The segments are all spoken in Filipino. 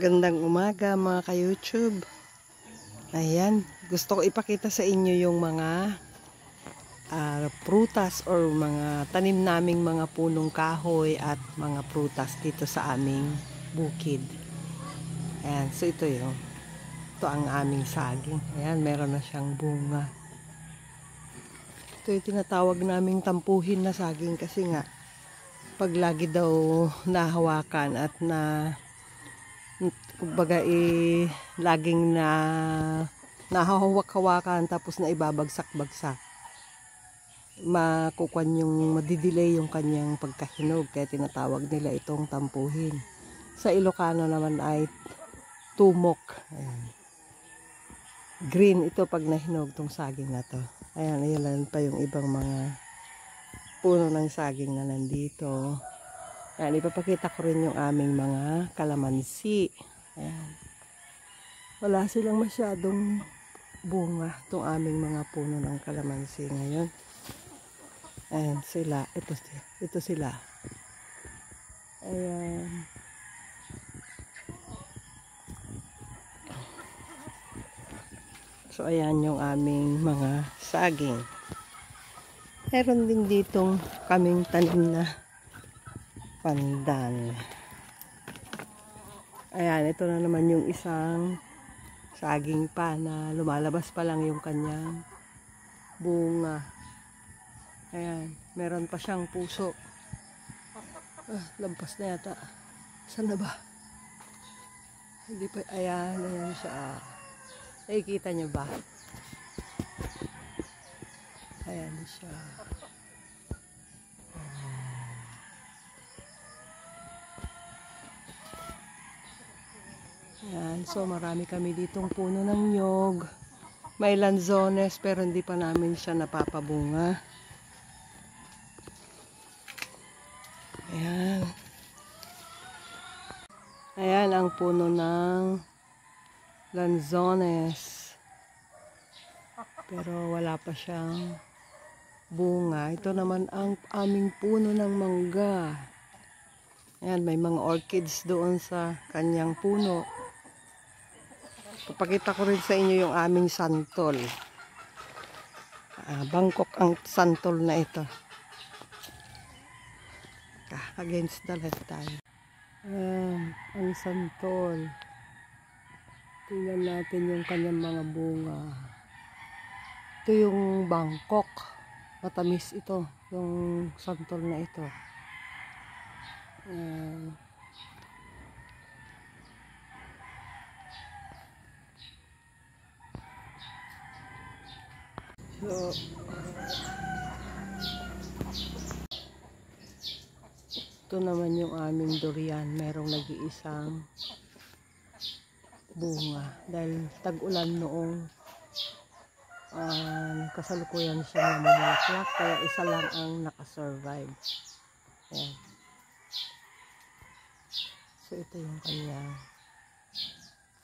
Magandang umaga mga ka-YouTube. Ayan, gusto ko ipakita sa inyo yung mga prutas or mga tanim naming mga punong kahoy at mga prutas dito sa aming bukid. Ayan, so ito ang aming saging. Ayan, meron na siyang bunga. Ito yung tinatawag naming tampuhin na saging kasi nga pag lagi daw nahawakan at kumbaga laging nahahawak-hawakan tapos na ibabagsak-bagsak, madidelay yung kanyang pagkahinog, kaya tinatawag nila itong tampuhin. Sa Ilocano naman ay tumok. Ayan. Green ito pag nahinog tong saging na to. Ayan, ayan pa yung ibang mga puno ng saging na nandito. Ayan, ipapakita ko rin yung aming mga kalamansi. Ayan. Wala silang masyadong bunga itong aming mga puno ng kalamansi ngayon. Ayan sila. Ito sila. Ayan. So ayan yung aming mga saging. Meron din ditong kaming tanim na pandan. Ayan, ito na naman yung isang saging pa na lumalabas pa lang yung kanyang bunga. Ayan, meron pa siyang puso. Lampas na yata. Saan na ba? Hindi pa. Ayan, ayan siya. Nakikita niyo ba? Ayan siya. Ayan, so marami kami ditong puno ng nyog. May lanzones pero hindi pa namin siya napapabunga. Ayan. Ayan ang puno ng lanzones. Pero wala pa siyang bunga. Ito naman ang aming puno ng mangga. Ayan, may mga orchids doon sa kanyang puno. Papakita ko rin sa inyo yung aming santol. Bangkok ang santol na ito. Against the light tayo. Ang santol. Tingnan natin yung kanyang mga bunga. Ito yung Bangkok. Matamis ito. Yung santol na ito. So, ito naman yung aming durian. Merong nag-iisang bunga. Dahil tag-ulan noong kasalukuyan siya namumulaklak. Kaya isa lang ang nakasurvive. Ayan. So, ito yung kanyang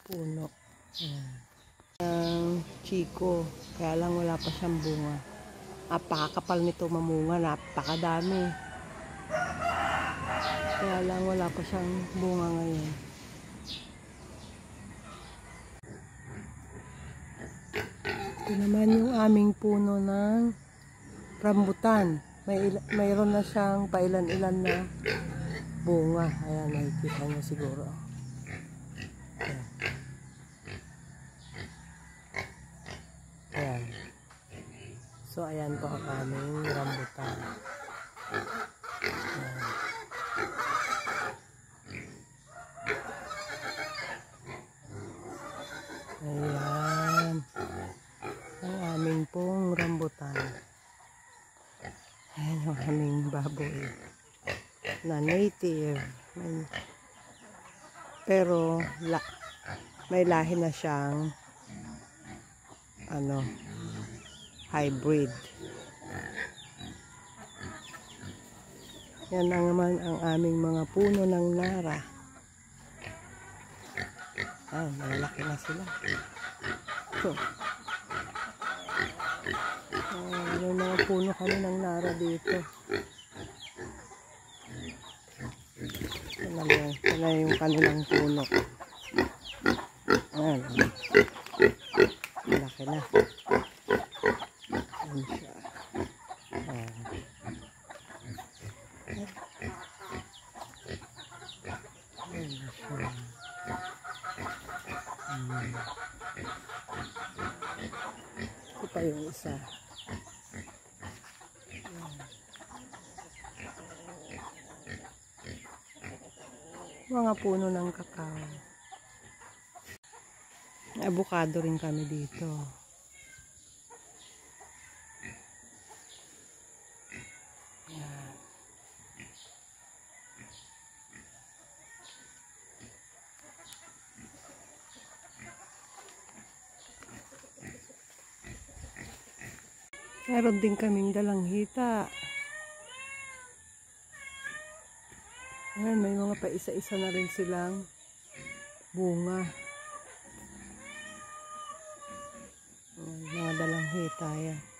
puno. Ayan. Chico, kaya lang wala pa siyang bunga. Napakakapal nito mamunga, napakadami. Kaya lang wala pa siyang bunga ngayon. Ito naman yung aming puno ng rambutan. Mayroon na siyang pailan-ilan na bunga. Ayan, nakikita niyo siguro. Ayan. Ayan. So, ayan po ang aming rambutan. Ayan. Ayan. Ang aming pong rambutan. Ayan yung aming baboy na native. Pero may lahi na siyang hybrid. Yan na naman ang aming mga puno ng nara. Malaki na sila. So, may mga puno kami ng nara dito. Yan na yung kanilang puno. Ayan. Malaki na. Ayan siya. Ayan. Ayan siya. Ito pa yung isa. Mga puno ng kakao. Avocado rin kami dito. Yan. Meron din kaming dalang hita. Ayan, may mga pa-isa-isa na rin silang bunga. Ayan, mga dalang hita yan.